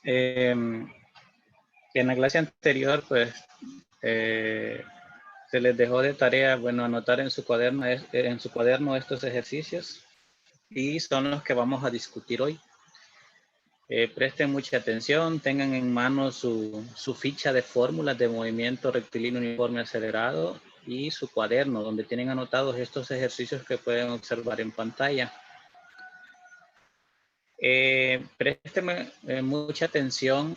En la clase anterior, pues, se les dejó de tarea, bueno, anotar en su cuaderno estos ejercicios y son los que vamos a discutir hoy. Presten mucha atención, tengan en mano su ficha de fórmulas de movimiento rectilíneo uniforme acelerado y su cuaderno donde tienen anotados estos ejercicios que pueden observar en pantalla. Presten mucha atención.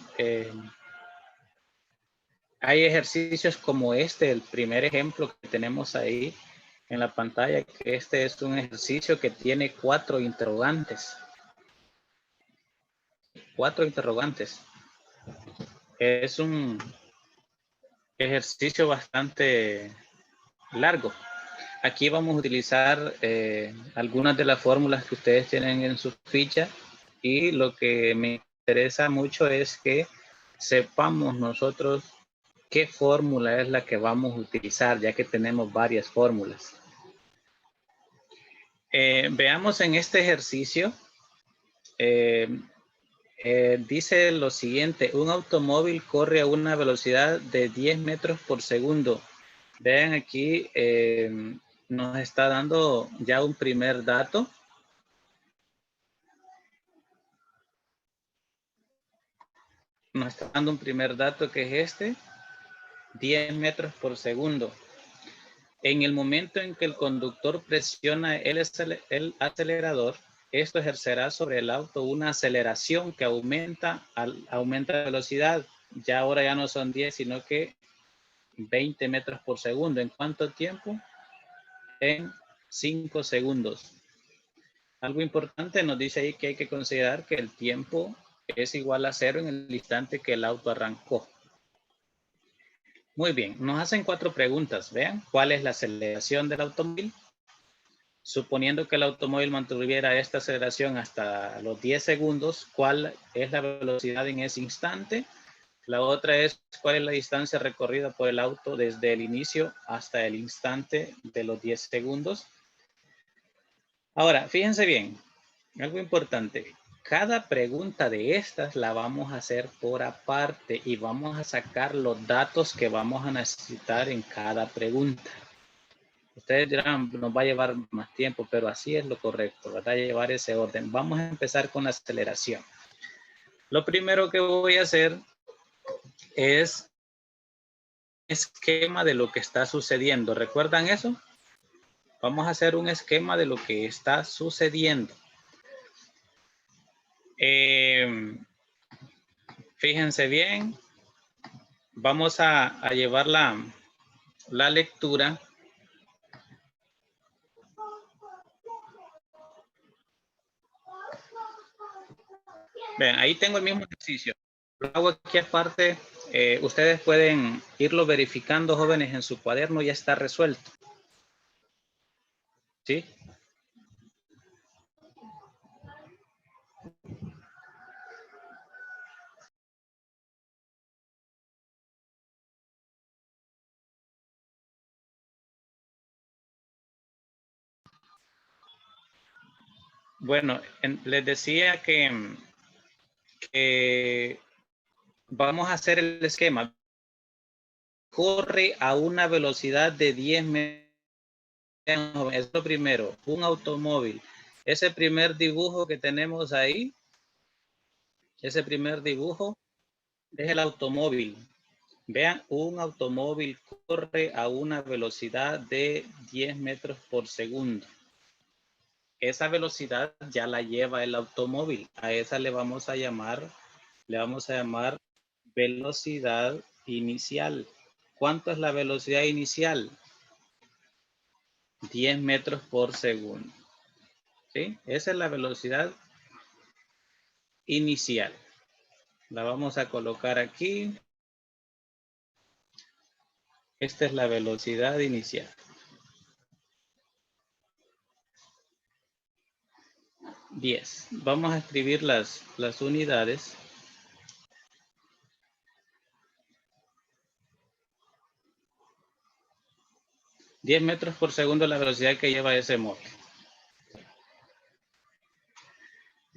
Hay ejercicios como este, el primer ejemplo que tenemos ahí en la pantalla, que este es un ejercicio que tiene 4 interrogantes. 4 interrogantes. Es un ejercicio bastante largo. Aquí vamos a utilizar algunas de las fórmulas que ustedes tienen en su ficha y lo que me interesa mucho es que sepamos nosotros qué fórmula es la que vamos a utilizar, ya que tenemos varias fórmulas. Veamos en este ejercicio. Dice lo siguiente: un automóvil corre a una velocidad de 10 metros por segundo. Vean aquí, nos está dando ya un primer dato. Nos está dando un primer dato que es este, 10 metros por segundo. En el momento en que el conductor presiona el acelerador, esto ejercerá sobre el auto una aceleración que aumenta la velocidad. Ya ahora ya no son 10, sino que 20 metros por segundo. ¿En cuánto tiempo? En 5 segundos. Algo importante nos dice ahí que hay que considerar que el tiempo es igual a 0 en el instante que el auto arrancó. Muy bien, nos hacen 4 preguntas. Vean, ¿cuál es la aceleración del automóvil? Suponiendo que el automóvil mantuviera esta aceleración hasta los 10 segundos, ¿cuál es la velocidad en ese instante? La otra es, ¿cuál es la distancia recorrida por el auto desde el inicio hasta el instante de los 10 segundos? Ahora, fíjense bien, algo importante. Cada pregunta de estas la vamos a hacer por aparte y vamos a sacar los datos que vamos a necesitar en cada pregunta. Ustedes dirán, nos va a llevar más tiempo, pero así es lo correcto, ¿verdad? Llevar ese orden. Vamos a empezar con la aceleración. Lo primero que voy a hacer es esquema de lo que está sucediendo. ¿Recuerdan eso? Vamos a hacer un esquema de lo que está sucediendo. Fíjense bien. Vamos a llevar la lectura. Ven, ahí tengo el mismo ejercicio. Lo hago aquí aparte. Ustedes pueden irlo verificando, jóvenes, en su cuaderno, ya está resuelto. ¿Sí? Bueno, les decía que vamos a hacer el esquema. Corre a una velocidad de 10 metros. Es lo primero, un automóvil. Ese primer dibujo que tenemos ahí, ese primer dibujo es el automóvil. Vean, un automóvil corre a una velocidad de 10 metros por segundo. Esa velocidad ya la lleva el automóvil. A esa le vamos a llamar velocidad inicial. ¿Cuánto es la velocidad inicial? 10 metros por segundo. ¿Sí? Esa es la velocidad inicial. La vamos a colocar aquí. Esta es la velocidad inicial. 10. Vamos a escribir las unidades. 10 metros por segundo es la velocidad que lleva ese moto.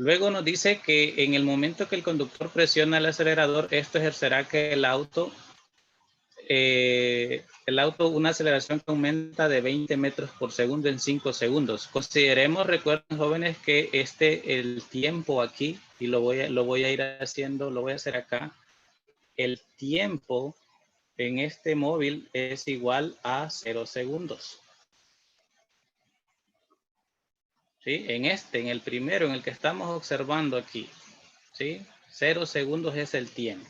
Luego nos dice que en el momento que el conductor presiona el acelerador, esto ejercerá que el auto, una aceleración que aumenta de 20 metros por segundo en 5 segundos. Consideremos, recuerden jóvenes, que el tiempo aquí, y lo voy a ir haciendo, lo voy a hacer acá, el tiempo en este móvil es igual a 0 segundos. ¿Sí? En el primero, en el que estamos observando aquí, ¿sí? 0 segundos es el tiempo.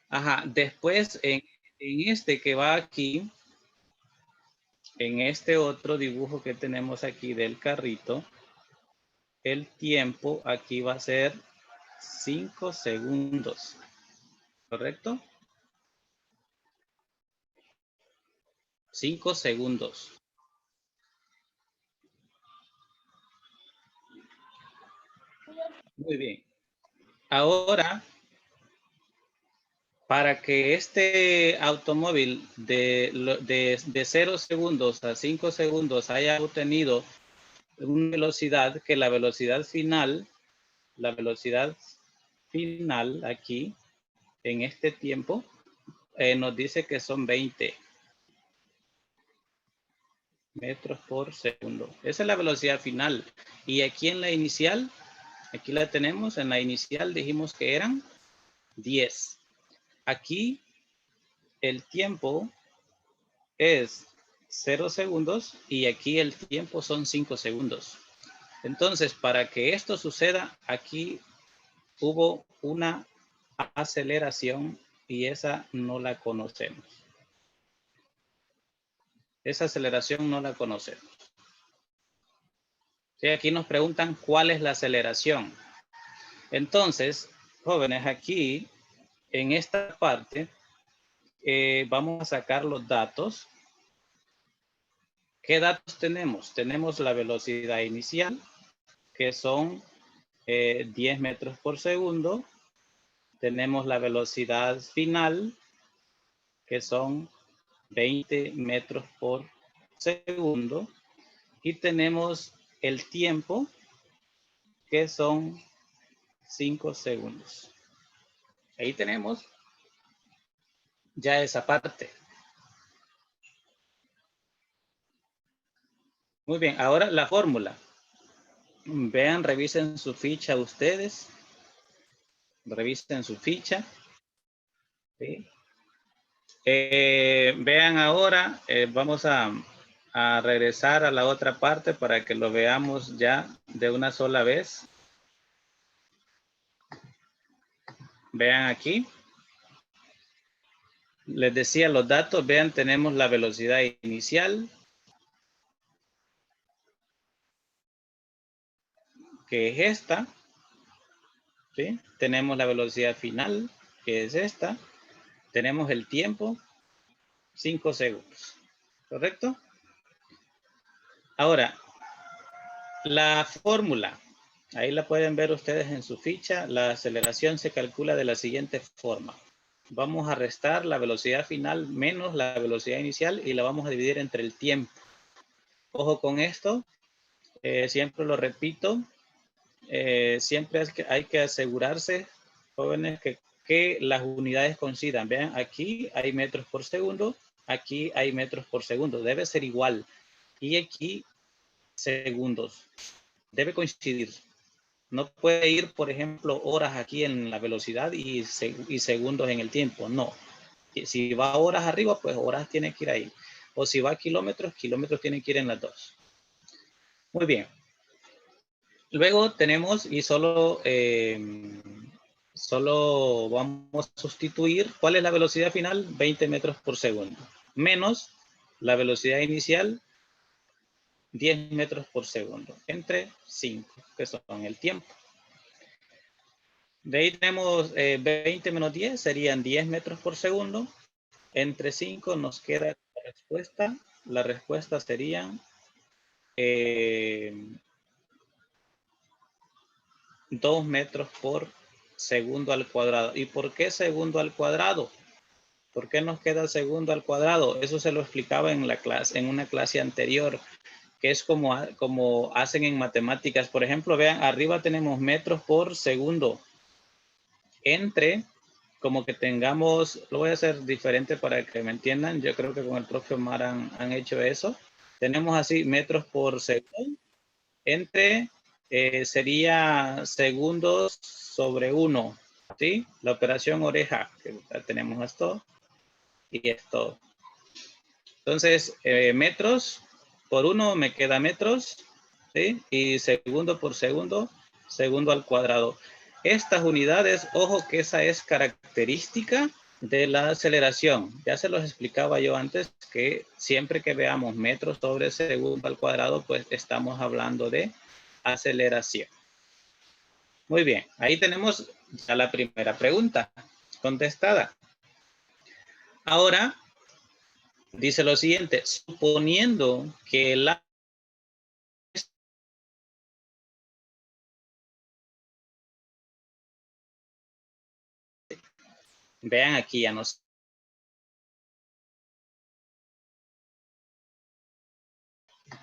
Ajá, después en este que va aquí, en este otro dibujo que tenemos aquí del carrito, el tiempo aquí va a ser 5 segundos, ¿correcto? 5 segundos. Muy bien. Ahora, para que este automóvil de 0 segundos a 5 segundos haya obtenido una velocidad, que la velocidad final aquí, en este tiempo, nos dice que son 20 metros por segundo. Esa es la velocidad final. Y aquí en la inicial, aquí la tenemos, en la inicial dijimos que eran 10. Aquí el tiempo es 0 segundos y aquí el tiempo son 5 segundos. Entonces, para que esto suceda, aquí hubo una aceleración y esa no la conocemos. Esa aceleración no la conocemos. Sí, aquí nos preguntan cuál es la aceleración. Entonces, jóvenes, aquí en esta parte vamos a sacar los datos. ¿Qué datos tenemos? Tenemos la velocidad inicial, que son 10 metros por segundo. Tenemos la velocidad final, que son 20 metros por segundo. Y tenemos el tiempo, que son 5 segundos. Ahí tenemos ya esa parte. Muy bien, ahora la fórmula. Vean, revisen su ficha ustedes. Revisen su ficha. ¿Sí? Vean ahora, vamos a regresar a la otra parte para que lo veamos ya de una sola vez. Vean aquí. Les decía los datos, vean, tenemos la velocidad inicial, que es esta. ¿Sí? Tenemos la velocidad final, que es esta. Tenemos el tiempo, 5 segundos. ¿Correcto? Ahora, la fórmula, ahí la pueden ver ustedes en su ficha. La aceleración se calcula de la siguiente forma. Vamos a restar la velocidad final menos la velocidad inicial y la vamos a dividir entre el tiempo. Ojo con esto, siempre lo repito, siempre hay que asegurarse, jóvenes, que las unidades coincidan. Vean, aquí hay metros por segundo, aquí hay metros por segundo, debe ser igual. Y aquí segundos, debe coincidir. No puede ir, por ejemplo, horas aquí en la velocidad y segundos en el tiempo, no. Si va horas arriba, pues horas tiene que ir ahí. O si va kilómetros, kilómetros tienen que ir en las dos. Muy bien. Luego tenemos, y solo vamos a sustituir, ¿cuál es la velocidad final? 20 metros por segundo. Menos la velocidad inicial, 10 metros por segundo. Entre 5, que son el tiempo. De ahí tenemos 20 menos 10, serían 10 metros por segundo. Entre 5 nos queda la respuesta. La respuesta sería 2 metros por segundo al cuadrado. ¿Y por qué segundo al cuadrado? ¿Por qué nos queda segundo al cuadrado? Eso se lo explicaba en una clase anterior, que es como hacen en matemáticas. Por ejemplo, vean, arriba tenemos metros por segundo. Entre, como que tengamos, lo voy a hacer diferente para que me entiendan. Yo creo que con el profe Omar han hecho eso. Tenemos así metros por segundo. Entre sería segundos sobre 1. ¿Sí? La operación oreja, que tenemos esto y esto. Entonces, metros por 1 me queda metros, ¿sí? Y segundo por segundo, segundo al cuadrado. Estas unidades, ojo que esa es característica de la aceleración. Ya se los explicaba yo antes que siempre que veamos metros sobre segundo al cuadrado, pues estamos hablando de aceleración. Muy bien, ahí tenemos ya la primera pregunta contestada. Ahora, dice lo siguiente, suponiendo que la vean aquí ya nos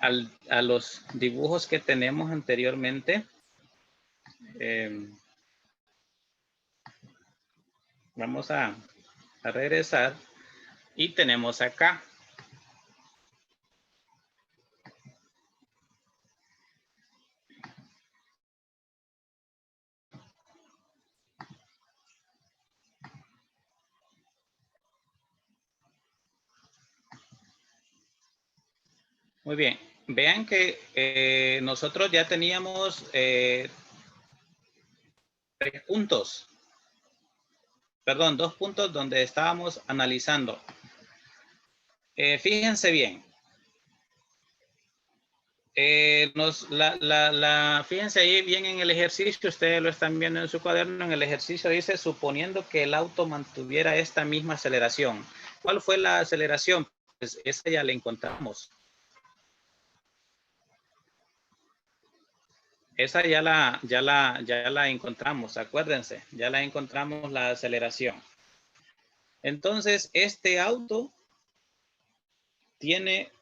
a los dibujos que tenemos anteriormente. Vamos a regresar y tenemos acá. Muy bien. Vean que nosotros ya teníamos 3 puntos. Perdón, 2 puntos donde estábamos analizando. Fíjense bien. Fíjense ahí bien en el ejercicio, ustedes lo están viendo en su cuaderno, en el ejercicio dice, suponiendo que el auto mantuviera esta misma aceleración. ¿Cuál fue la aceleración? Pues esa ya la encontramos. Esa ya la encontramos, acuérdense, ya la encontramos la aceleración. Entonces, este auto tiene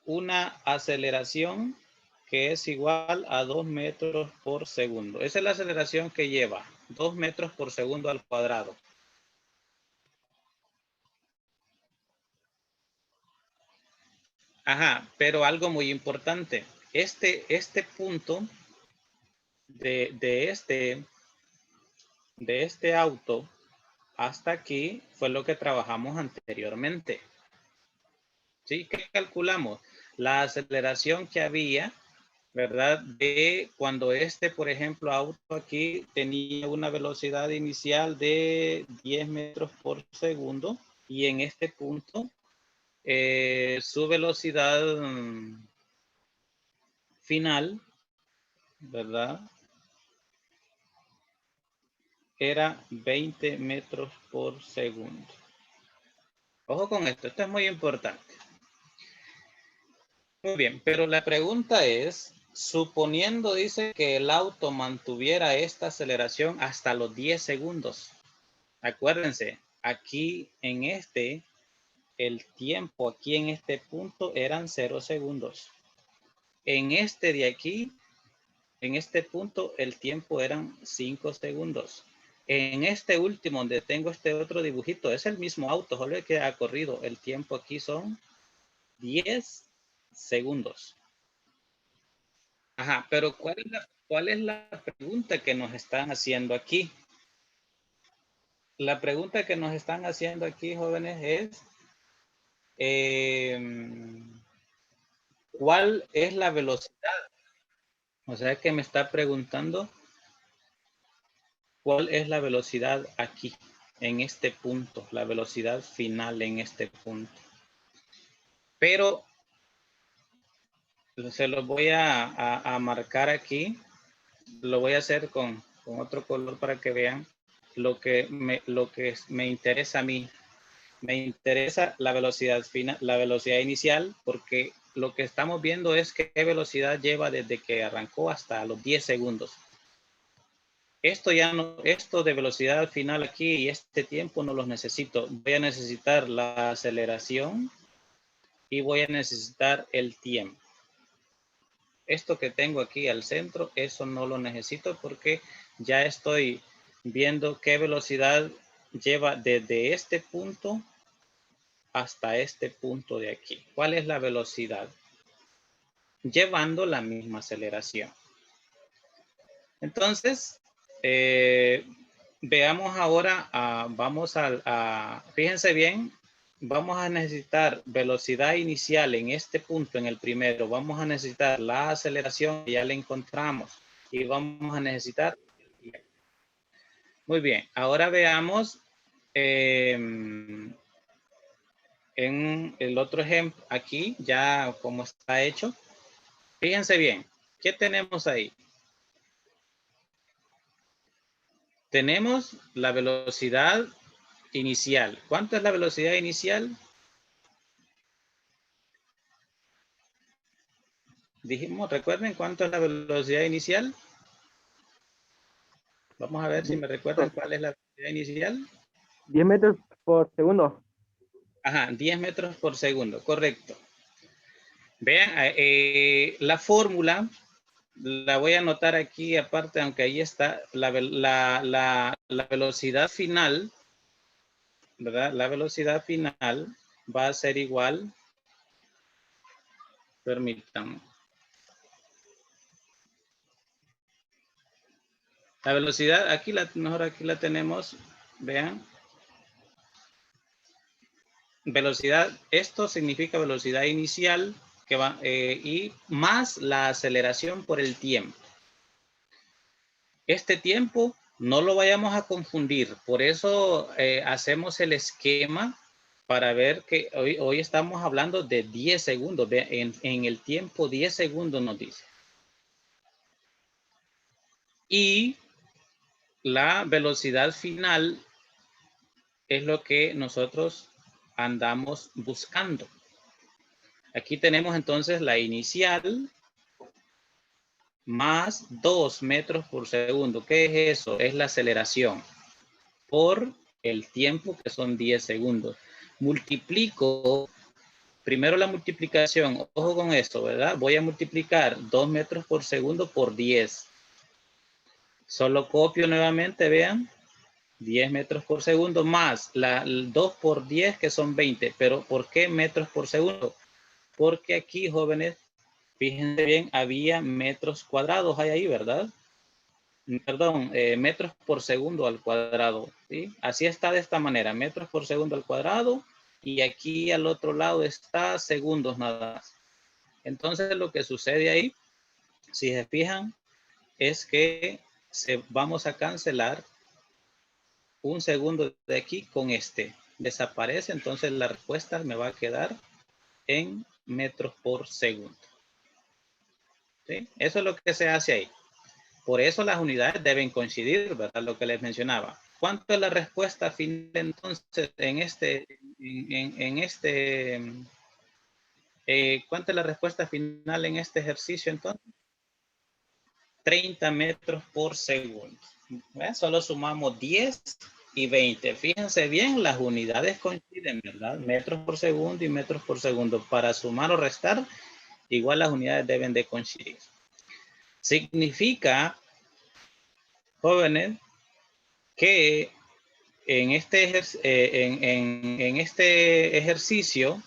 una aceleración que es igual a 2 metros por segundo. Esa es la aceleración que lleva, 2 metros por segundo al cuadrado. Ajá, pero algo muy importante. Este punto de este auto hasta aquí fue lo que trabajamos anteriormente. ¿Sí? ¿Qué calculamos? La aceleración que había, ¿verdad? De cuando por ejemplo, auto aquí tenía una velocidad inicial de 10 metros por segundo y en este punto su velocidad final, ¿verdad? Era 20 metros por segundo. Ojo con esto es muy importante. Muy bien, pero la pregunta es, suponiendo, dice, que el auto mantuviera esta aceleración hasta los 10 segundos. Acuérdense, aquí en el tiempo aquí en este punto eran 0 segundos. En este de aquí, en este punto, el tiempo eran 5 segundos. En este último, donde tengo este otro dibujito, es el mismo auto, solo que ha corrido. El tiempo aquí son 10 segundos. Ajá, pero ¿cuál es la pregunta que nos están haciendo aquí? La pregunta que nos están haciendo aquí, jóvenes, es ¿cuál es la velocidad? O sea que me está preguntando ¿cuál es la velocidad aquí, en este punto? La velocidad final en este punto. Pero se los voy a marcar aquí. Lo voy a hacer con otro color para que vean lo que me interesa a mí. Me interesa la velocidad final, la velocidad inicial, porque lo que estamos viendo es qué velocidad lleva desde que arrancó hasta los 10 segundos. Esto ya no, esto de velocidad final aquí y este tiempo no los necesito. Voy a necesitar la aceleración y voy a necesitar el tiempo. esto que tengo aquí al centro, eso no lo necesito porque ya estoy viendo qué velocidad lleva desde este punto hasta este punto de aquí. ¿Cuál es la velocidad? Llevando la misma aceleración. Entonces, veamos ahora, fíjense bien, vamos a necesitar velocidad inicial en este punto, en el primero. Vamos a necesitar la aceleración, ya la encontramos. Y vamos a necesitar... Muy bien, ahora veamos en el otro ejemplo, aquí ya como está hecho. Fíjense bien, ¿qué tenemos ahí? Tenemos la velocidad inicial. ¿Cuánto es la velocidad inicial? Dijimos, recuerden cuánto es la velocidad inicial. Vamos a ver si me recuerdan cuál es la velocidad inicial. 10 metros por segundo. Ajá, 10 metros por segundo, correcto. Vean, la fórmula la voy a anotar aquí aparte, aunque ahí está la velocidad final, ¿verdad? La velocidad final va a ser igual, permítanme. La velocidad, mejor aquí la tenemos, vean. Velocidad, esto significa velocidad inicial que va, y más la aceleración por el tiempo. Este tiempo no lo vayamos a confundir, por eso hacemos el esquema para ver que hoy estamos hablando de 10 segundos, en el tiempo 10 segundos nos dice. Y la velocidad final es lo que nosotros andamos buscando. Aquí tenemos entonces la inicial más 2 metros por segundo. ¿Qué es eso? Es la aceleración por el tiempo que son 10 segundos. Multiplico, primero la multiplicación, ojo con esto, ¿verdad? Voy a multiplicar 2 metros por segundo por 10. Solo copio nuevamente, vean, 10 metros por segundo más la 2 por 10 que son 20. Pero ¿por qué metros por segundo? Porque aquí, jóvenes, fíjense bien, había metros cuadrados hay ahí, ¿verdad? Perdón, metros por segundo al cuadrado, ¿sí? Así está de esta manera, metros por segundo al cuadrado, y aquí al otro lado está segundos nada más. Entonces lo que sucede ahí, si se fijan, es que vamos a cancelar un segundo de aquí con este. Desaparece, entonces la respuesta me va a quedar en metros por segundo. ¿Sí? Eso es lo que se hace ahí. Por eso las unidades deben coincidir, ¿verdad? Lo que les mencionaba. ¿Cuánto es la respuesta final entonces ¿cuánto es la respuesta final en este ejercicio entonces? 30 metros por segundo. ¿Ves? Solo sumamos 10 y 20. Fíjense bien, las unidades coinciden, ¿verdad? Metros por segundo y metros por segundo. Para sumar o restar, igual las unidades deben de coincidir. Significa, jóvenes, que en este ejercicio,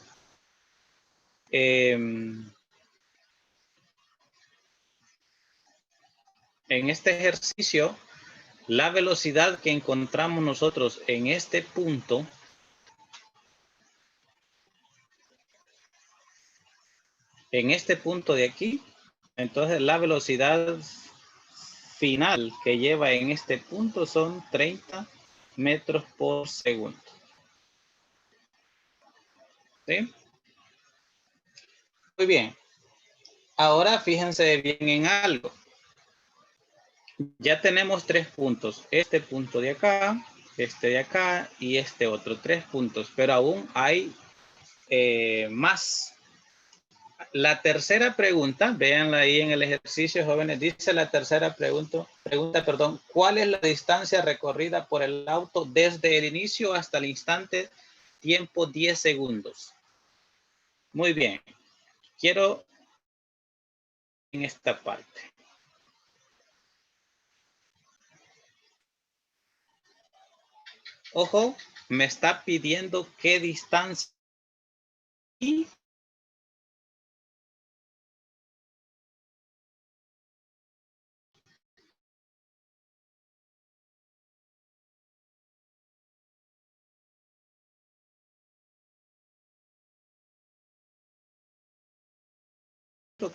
en este ejercicio, la velocidad que encontramos nosotros en este punto de aquí, entonces la velocidad final que lleva en este punto son 30 metros por segundo. ¿Sí? Muy bien. Ahora fíjense bien en algo. Ya tenemos 3 puntos. Este punto de acá, este de acá y este otro. 3 puntos, pero aún hay más. La tercera pregunta, véanla ahí en el ejercicio, jóvenes, dice la tercera pregunta, ¿cuál es la distancia recorrida por el auto desde el inicio hasta el instante? Tiempo 10 segundos. Muy bien. Quiero en esta parte. Ojo, me está pidiendo qué distancia y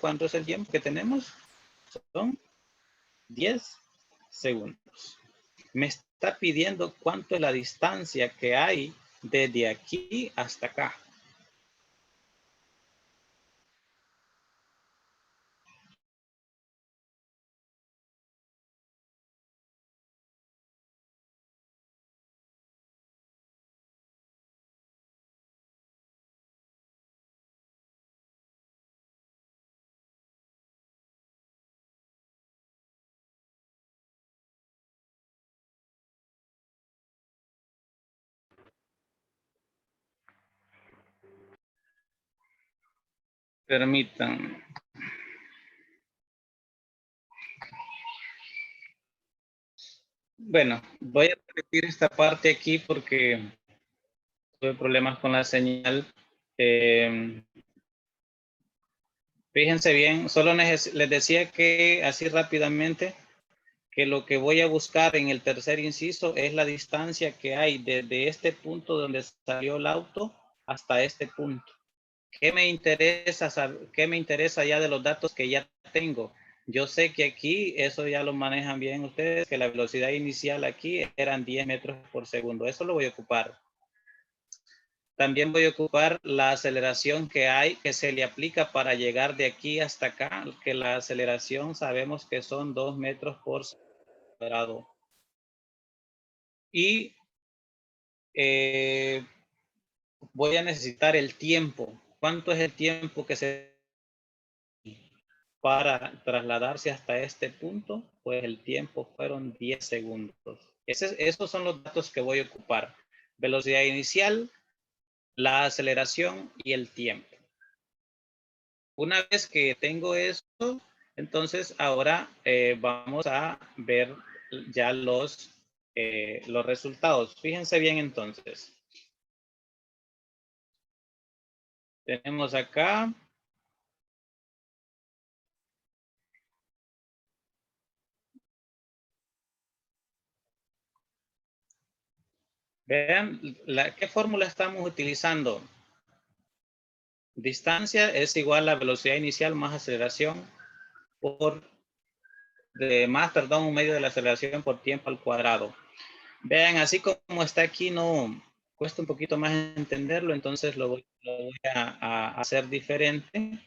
¿cuánto es el tiempo que tenemos? Son 10 segundos. Me está pidiendo cuánto es la distancia que hay desde aquí hasta acá. Permítanme. Bueno, voy a repetir esta parte aquí porque tuve problemas con la señal. Fíjense bien, solo les decía que así rápidamente que lo que voy a buscar en el tercer inciso es la distancia que hay desde este punto donde salió el auto hasta este punto. ¿Qué me interesa saber? ¿Qué me interesa ya de los datos que ya tengo? Yo sé que aquí, eso ya lo manejan bien ustedes, que la velocidad inicial aquí eran 10 metros por segundo. Eso lo voy a ocupar. También voy a ocupar la aceleración que hay, que se le aplica para llegar de aquí hasta acá, que la aceleración sabemos que son 2 metros por cuadrado. Y voy a necesitar el tiempo. ¿Cuánto es el tiempo que se para trasladarse hasta este punto? Pues el tiempo fueron 10 segundos. Esos son los datos que voy a ocupar. Velocidad inicial, la aceleración y el tiempo. Una vez que tengo esto, entonces ahora vamos a ver ya los resultados. Fíjense bien entonces. Tenemos acá. Vean, ¿qué fórmula estamos utilizando? Distancia es igual a velocidad inicial más aceleración por un medio de la aceleración por tiempo al cuadrado. Vean, así como está aquí, no cuesta un poquito más entenderlo, entonces lo voy a hacer diferente.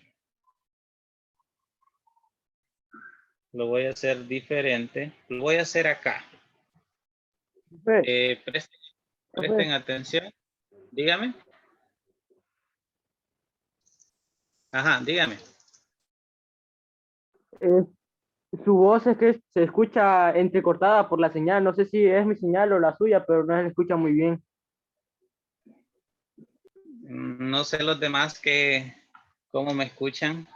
Lo voy a hacer diferente. Lo voy a hacer acá. Presten atención. Dígame. Ajá, dígame. Su voz es que se escucha entrecortada por la señal. No sé si es mi señal o la suya, pero no se escucha muy bien. No sé los demás cómo me escuchan.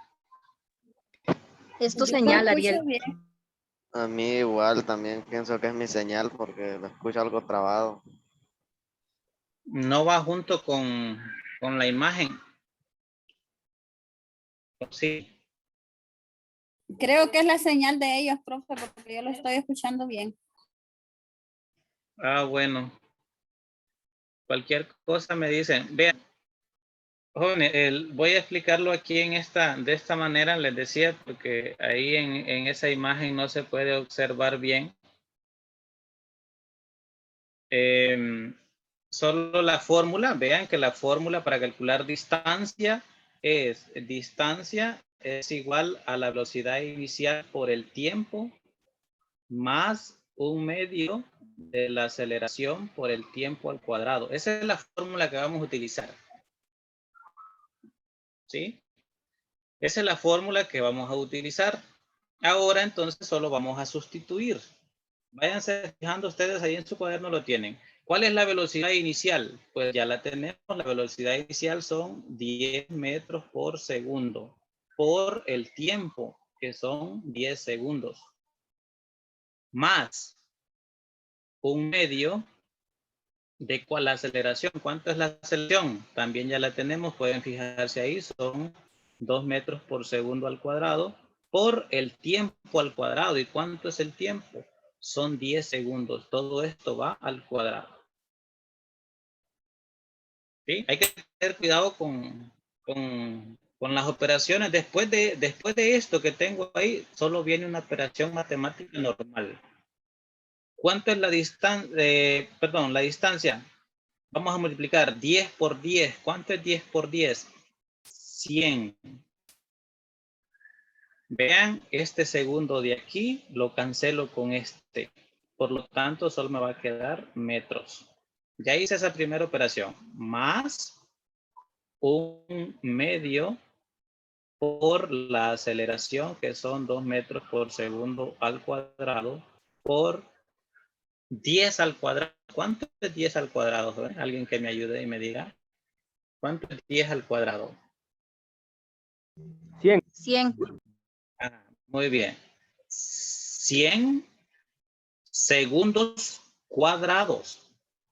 Es tu señal, Ariel. A mí igual también pienso que es mi señal porque lo escucho algo trabado. No va junto con la imagen. Sí. Creo que es la señal de ellos, profe, porque yo lo estoy escuchando bien. Ah, bueno. Cualquier cosa me dicen. Vean, jóvenes, voy a explicarlo aquí de esta manera, les decía, porque ahí en esa imagen no se puede observar bien. Solo la fórmula, vean que la fórmula para calcular distancia es igual a la velocidad inicial por el tiempo más un medio de la aceleración por el tiempo al cuadrado. Esa es la fórmula que vamos a utilizar. ¿Sí? Esa es la fórmula que vamos a utilizar. Ahora entonces solo vamos a sustituir. Váyanse fijando ustedes ahí en su cuaderno, lo tienen. ¿Cuál es la velocidad inicial? Pues ya la tenemos. La velocidad inicial son 10 metros por segundo por el tiempo. que son 10 segundos, más 1/2 de cuál aceleración. ¿Cuánto es la aceleración? También ya la tenemos, pueden fijarse ahí, son 2 metros por segundo al cuadrado por el tiempo al cuadrado. ¿Y cuánto es el tiempo? Son 10 segundos. Todo esto va al cuadrado. ¿Sí? Hay que tener cuidado con las operaciones. Después de esto que tengo ahí, solo viene una operación matemática normal. ¿Cuánto es la distancia? La distancia. Vamos a multiplicar 10 por 10. ¿Cuánto es 10 por 10? 100. Vean, este segundo de aquí lo cancelo con este. Por lo tanto, solo me va a quedar metros. Ya hice esa primera operación. Más 1/2 por la aceleración, que son 2 metros por segundo al cuadrado, por 10 al cuadrado. ¿Cuánto es 10 al cuadrado? Alguien que me ayude y me diga. ¿Cuánto es 10 al cuadrado? 100. 100. Muy bien. 100 segundos cuadrados.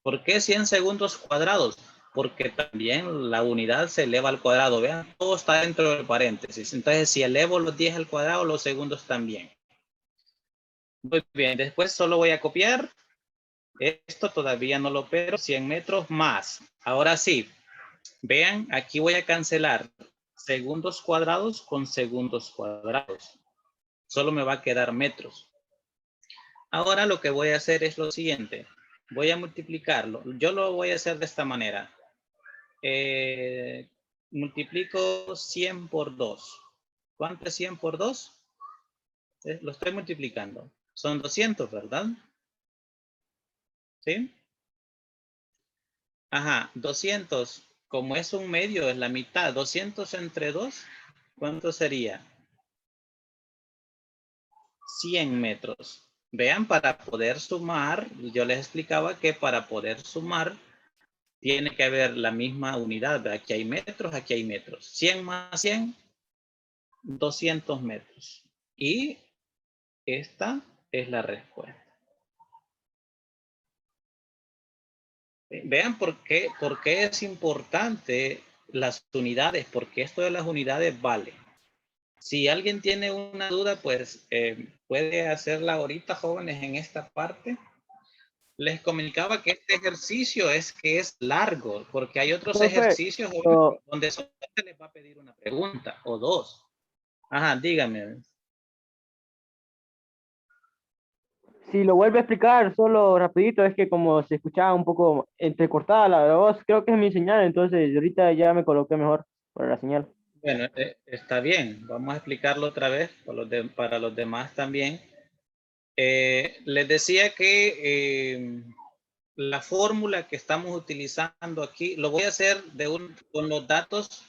¿Por qué 100 segundos cuadrados? Porque también la unidad se eleva al cuadrado. Vean, todo está dentro del paréntesis. Entonces, si elevo los 10 al cuadrado, los segundos también. Muy bien. Después solo voy a copiar. Esto todavía no lo opero. 100 metros más. Ahora sí. Vean, aquí voy a cancelar segundos cuadrados con segundos cuadrados. Solo me va a quedar metros. Ahora lo que voy a hacer es lo siguiente. Voy a multiplicarlo. Yo lo voy a hacer de esta manera. Multiplico 100 por 2. ¿Cuánto es 100 por 2? Lo estoy multiplicando. Son 200, ¿verdad? ¿Sí? Ajá, 200. Como es un medio, es la mitad. 200 entre 2, ¿cuánto sería? 100 metros. Vean, para poder sumar, yo les explicaba que para poder sumar, tiene que haber la misma unidad. Aquí hay metros, aquí hay metros. 100 más 100, 200 metros. Y esta es la respuesta. Vean por qué es importante las unidades, porque esto de las unidades vale. Si alguien tiene una duda, pues puede hacerla ahorita, jóvenes, en esta parte. Les comunicaba que este ejercicio es largo, porque hay otros Profe, ejercicios donde solamente les va a pedir una pregunta o dos. Ajá, dígame. si lo vuelve a explicar, solo rapidito, es que como se escuchaba un poco entrecortada la voz, creo que es mi señal, entonces ahorita ya me coloqué mejor para la señal. Bueno, está bien. Vamos a explicarlo otra vez para los demás también. Les decía que la fórmula que estamos utilizando aquí, lo voy a hacer con los datos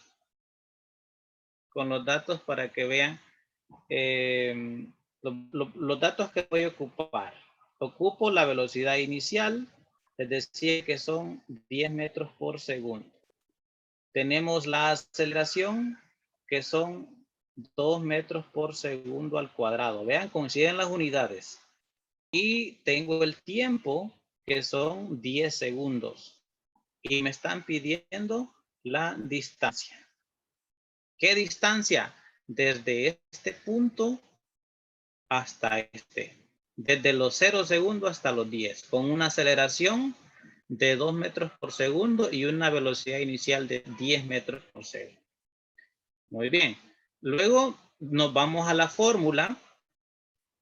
para que vean los datos que voy a ocupar. Ocupo la velocidad inicial, les decía que son 10 metros por segundo. Tenemos la aceleración, que son 2 metros por segundo al cuadrado. Vean, coinciden las unidades. Y tengo el tiempo, que son 10 segundos. Y me están pidiendo la distancia. ¿Qué distancia? Desde este punto hasta este. Desde los 0 segundos hasta los 10. Con una aceleración de 2 metros por segundo y una velocidad inicial de 10 metros por segundo. Muy bien. Luego nos vamos a la fórmula.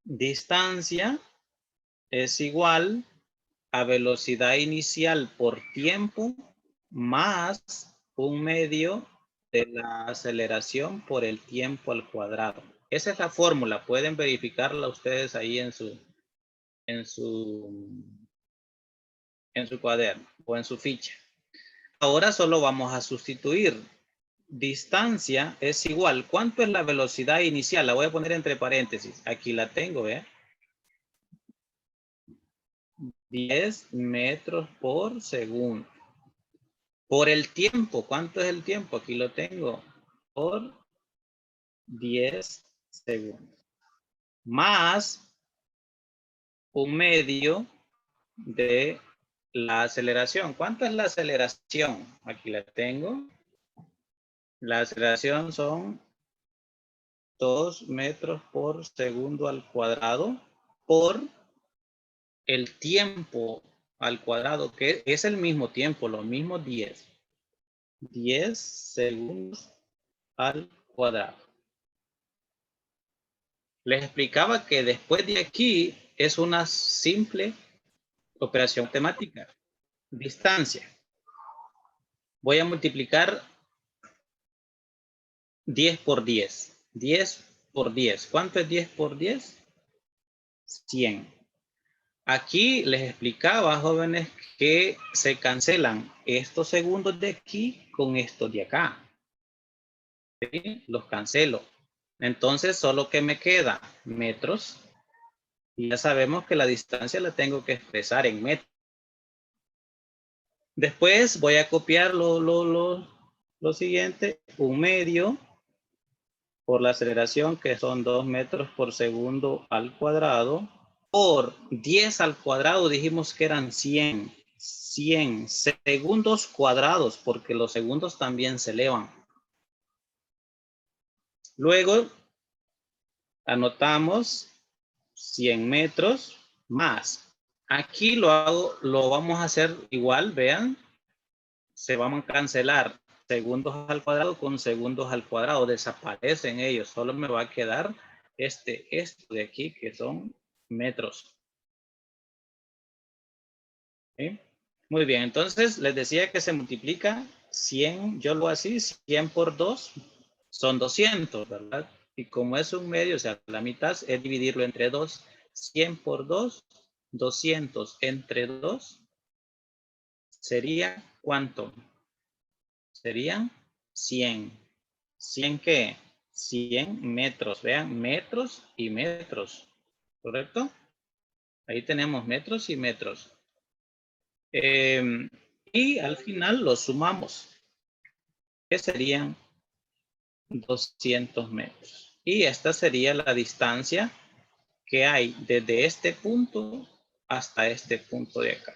Distancia es igual a velocidad inicial por tiempo más 1/2 de la aceleración por el tiempo al cuadrado. Esa es la fórmula. Pueden verificarla ustedes ahí en su cuaderno o en su ficha. Ahora solo vamos a sustituir. Distancia es igual. ¿Cuánto es la velocidad inicial? La voy a poner entre paréntesis. Aquí la tengo, ¿eh? 10 metros por segundo. Por el tiempo, ¿cuánto es el tiempo? Aquí lo tengo. Por 10 segundos. Más 1/2 de la aceleración. ¿Cuánto es la aceleración? Aquí la tengo. La aceleración son 2 metros por segundo al cuadrado por el tiempo al cuadrado, que es el mismo tiempo, lo mismo 10. 10 segundos al cuadrado. Les explicaba que después de aquí es una simple operación matemática. Distancia. Voy a multiplicar 10 por 10. 10 por 10. ¿Cuánto es 10 por 10? 100. Aquí les explicaba, jóvenes, que se cancelan estos segundos de aquí con estos de acá. ¿Sí? Los cancelo. Entonces, solo que me queda metros. Y ya sabemos que la distancia la tengo que expresar en metros. Después voy a copiar lo siguiente. 1/2 por la aceleración, que son 2 metros por segundo al cuadrado, por 10 al cuadrado, dijimos que eran 100 segundos cuadrados, porque los segundos también se elevan. Luego, anotamos 100 metros más. Aquí lo vamos a hacer igual, vean, se van a cancelar segundos al cuadrado con segundos al cuadrado, desaparecen ellos, solo me va a quedar esto de aquí, que son metros. ¿Sí? Muy bien, entonces les decía que se multiplica 100, yo lo hago así, 100 por 2 son 200, ¿verdad? Y como es 1/2, o sea, la mitad es dividirlo entre 2. 100 por 2, 200 entre 2, ¿sería cuánto? Serían 100. ¿100 qué? 100 metros. Vean, metros y metros. ¿Correcto? Ahí tenemos metros y metros. Y al final los sumamos, que serían 200 metros. Y esta sería la distancia que hay desde este punto hasta este punto de acá.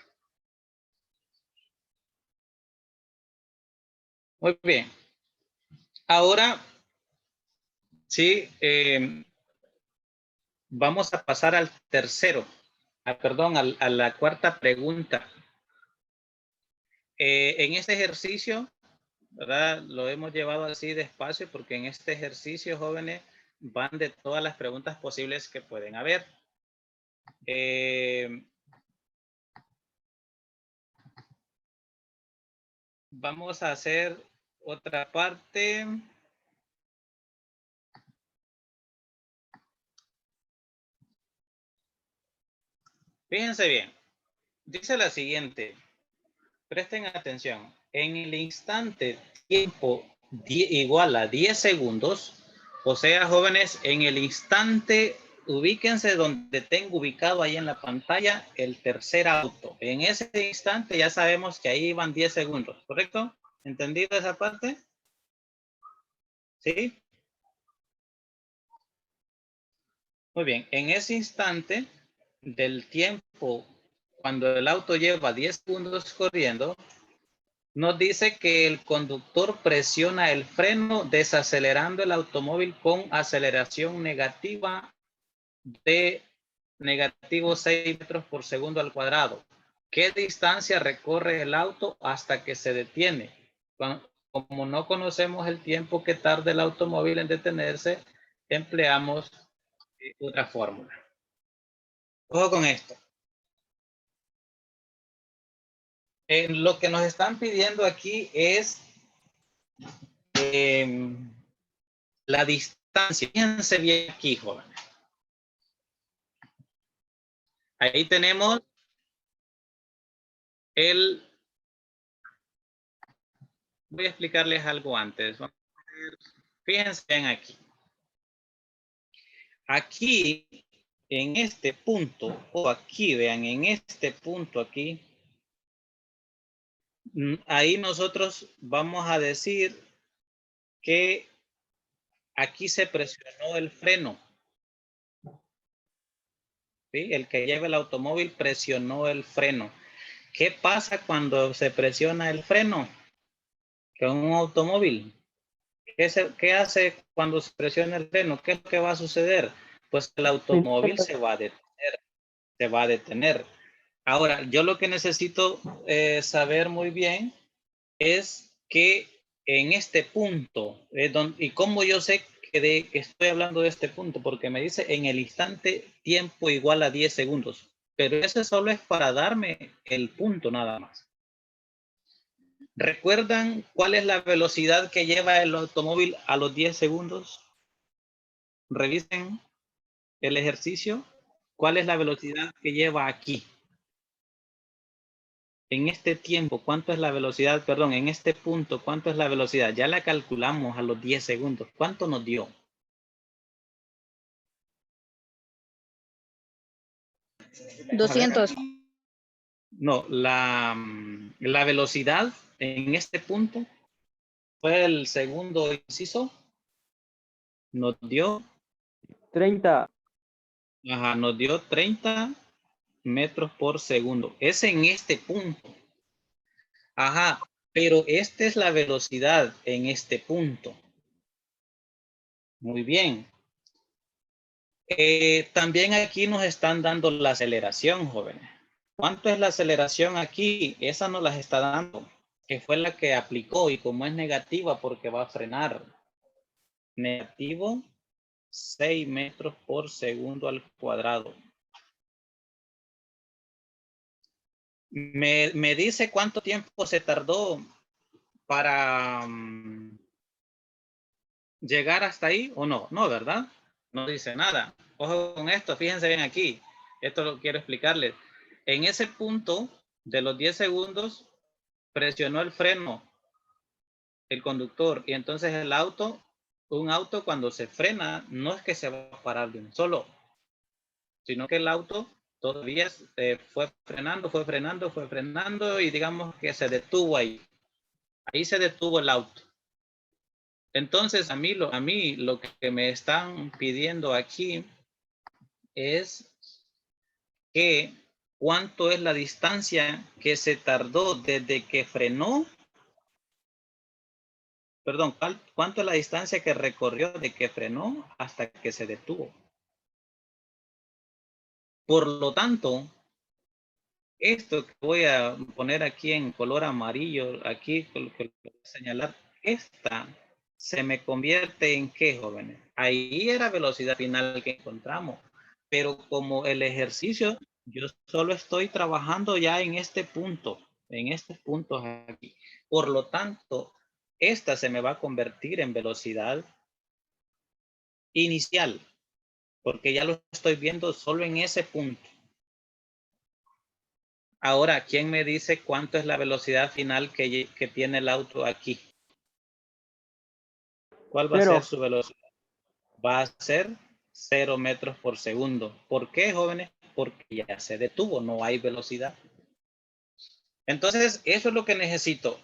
Muy bien. Ahora, sí, vamos a pasar al tercero. Perdón, a la cuarta pregunta. En este ejercicio, ¿verdad? Lo hemos llevado así despacio porque en este ejercicio, jóvenes, van de todas las preguntas posibles que pueden haber. Vamos a hacer otra parte. Fíjense bien. Dice la siguiente. Presten atención. En el instante tiempo igual a 10 segundos, o sea, jóvenes, en el instante, ubíquense donde tengo ubicado ahí en la pantalla el tercer auto. En ese instante ya sabemos que ahí van 10 segundos, ¿correcto? ¿Entendido esa parte? ¿Sí? Muy bien. En ese instante del tiempo, cuando el auto lleva 10 segundos corriendo, nos dice que el conductor presiona el freno desacelerando el automóvil con aceleración negativa de negativo 6 metros por segundo al cuadrado. ¿Qué distancia recorre el auto hasta que se detiene? Como no conocemos el tiempo que tarda el automóvil en detenerse, empleamos otra fórmula. Ojo con esto. Lo que nos están pidiendo aquí es la distancia. Fíjense bien aquí, jóvenes. Ahí tenemos voy a explicarles algo antes. Fíjense bien aquí. Aquí, en este punto, o aquí, vean, en este punto aquí, ahí nosotros vamos a decir que Aquí se presionó el freno. ¿Sí? El que lleva el automóvil presionó el freno. ¿Qué pasa cuando se presiona el freno con un automóvil? ¿Qué hace cuando se presiona el freno? ¿Qué es lo que va a suceder? Pues el automóvil se va a detener. Se va a detener. Ahora, yo lo que necesito saber muy bien es que en este punto, y cómo yo sé que estoy hablando de este punto, porque me dice en el instante tiempo igual a 10 segundos, pero eso solo es para darme el punto nada más. ¿Recuerdan cuál es la velocidad que lleva el automóvil a los 10 segundos? Revisen el ejercicio. ¿Cuál es la velocidad que lleva aquí? En este tiempo, ¿cuánto es la velocidad? Perdón, en este punto, ¿cuánto es la velocidad? Ya la calculamos a los 10 segundos. ¿Cuánto nos dio? $200. No, la velocidad en este punto fue el segundo inciso. Nos dio 30. Ajá, nos dio 30 metros por segundo. Es en este punto. Ajá, pero esta es la velocidad en este punto. Muy bien. También aquí nos están dando la aceleración, jóvenes. ¿Cuánto es la aceleración aquí? Esa nos las está dando, que fue la que aplicó y como es negativa porque va a frenar. Negativo 6 metros por segundo al cuadrado. Me dice cuánto tiempo se tardó para llegar hasta ahí o no. No, ¿verdad? No dice nada. Ojo con esto, fíjense bien aquí. Esto lo quiero explicarles. En ese punto de los 10 segundos presionó el freno el conductor y entonces un auto cuando se frena no es que se va a parar de un solo, sino que el auto todavía fue frenando y digamos que se detuvo ahí. Ahí se detuvo el auto. Entonces a mí lo que me están pidiendo aquí es que cuánto es la distancia que se tardó desde que frenó, perdón, cuánto es la distancia que recorrió de que frenó hasta que se detuvo. Por lo tanto, esto que voy a poner aquí en color amarillo, aquí lo que voy a señalar, esta se me convierte en ¿qué, jóvenes? Ahí era velocidad final que encontramos, pero como el ejercicio, yo solo estoy trabajando ya en estos puntos aquí. Por lo tanto, esta se me va a convertir en velocidad inicial, porque ya lo estoy viendo solo en ese punto. Ahora, ¿quién me dice cuánto es la velocidad final que tiene el auto aquí? ¿Cuál va a ser su velocidad? Va a ser 0 metros por segundo. ¿Por qué, jóvenes? Porque ya se detuvo, no hay velocidad. Entonces, eso es lo que necesito.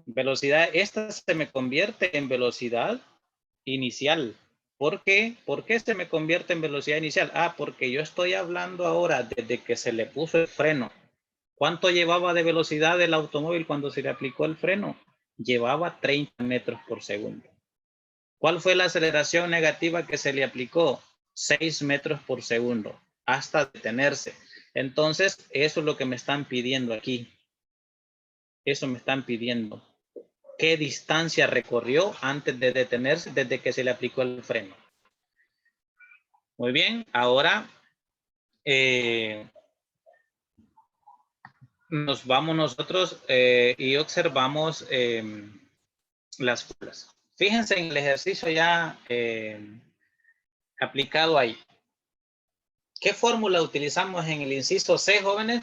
Velocidad, esta se me convierte en velocidad inicial. ¿Por qué? ¿Por qué se me convierte en velocidad inicial? Ah, porque yo estoy hablando ahora desde que se le puso el freno. ¿Cuánto llevaba de velocidad el automóvil cuando se le aplicó el freno? Llevaba 30 metros por segundo. ¿Cuál fue la aceleración negativa que se le aplicó? 6 metros por segundo, hasta detenerse. Entonces, eso es lo que me están pidiendo aquí. Eso me están pidiendo. ¿Qué distancia recorrió antes de detenerse desde que se le aplicó el freno? Muy bien, ahora nos vamos nosotros y observamos las fórmulas. Fíjense en el ejercicio ya aplicado ahí. ¿Qué fórmula utilizamos en el inciso C, jóvenes,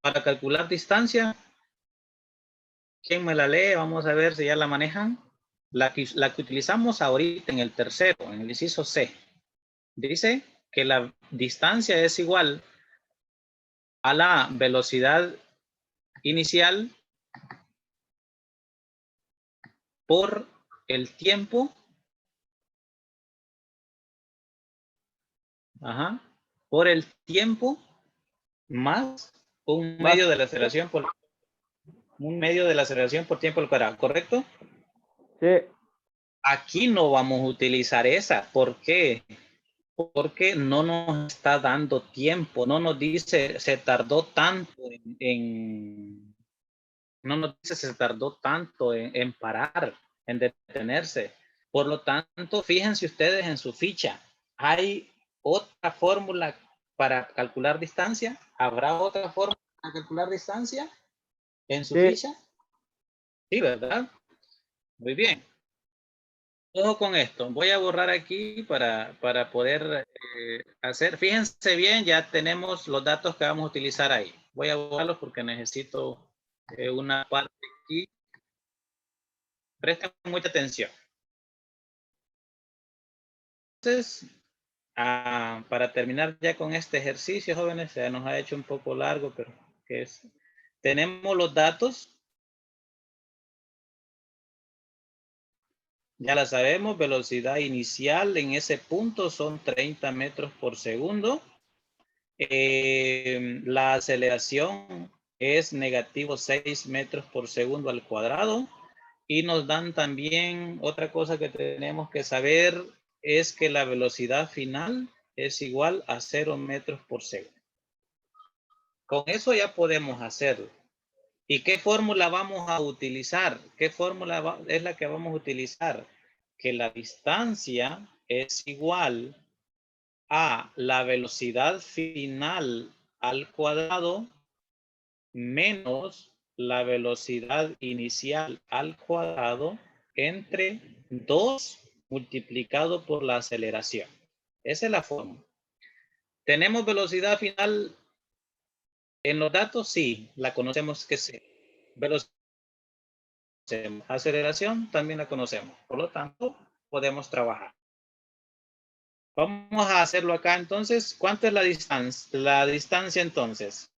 para calcular distancia? ¿Quién me la lee? Vamos a ver si ya la manejan. La que utilizamos ahorita en el tercero, en el inciso C. Dice que la distancia es igual a la velocidad inicial por el tiempo Ajá. Por el tiempo más un Más. medio de la aceleración por tiempo al cuadrado, ¿correcto? Sí. Aquí no vamos a utilizar esa. ¿Por qué? Porque no nos está dando tiempo, no nos dice se tardó tanto no nos dice se tardó tanto en parar, en detenerse. Por lo tanto, fíjense ustedes en su ficha, ¿hay otra fórmula para calcular distancia? ¿Habrá otra fórmula para calcular distancia en su Sí. ficha? Sí, ¿verdad? Muy bien. Ojo con esto, voy a borrar aquí para poder hacer, fíjense bien, ya tenemos los datos que vamos a utilizar ahí. Voy a borrarlos porque necesito una parte aquí. Presten mucha atención. Entonces, para terminar ya con este ejercicio, jóvenes, se nos ha hecho un poco largo, pero que es, tenemos los datos. Ya la sabemos, velocidad inicial en ese punto son 30 metros por segundo. La aceleración es negativo 6 metros por segundo al cuadrado. Y nos dan también otra cosa que tenemos que saber es que la velocidad final es igual a 0 metros por segundo. Con eso ya podemos hacerlo. ¿Y qué fórmula vamos a utilizar? ¿Qué fórmula es la que vamos a utilizar? Que la distancia es igual a la velocidad final al cuadrado menos la velocidad inicial al cuadrado entre 2 multiplicado por la aceleración. Esa es la fórmula. ¿Tenemos velocidad final en los datos? Sí, la conocemos que sí. Velocidad, aceleración también la conocemos. Por lo tanto, podemos trabajar. Vamos a hacerlo acá entonces. ¿Cuánto es la distancia? La distancia entonces.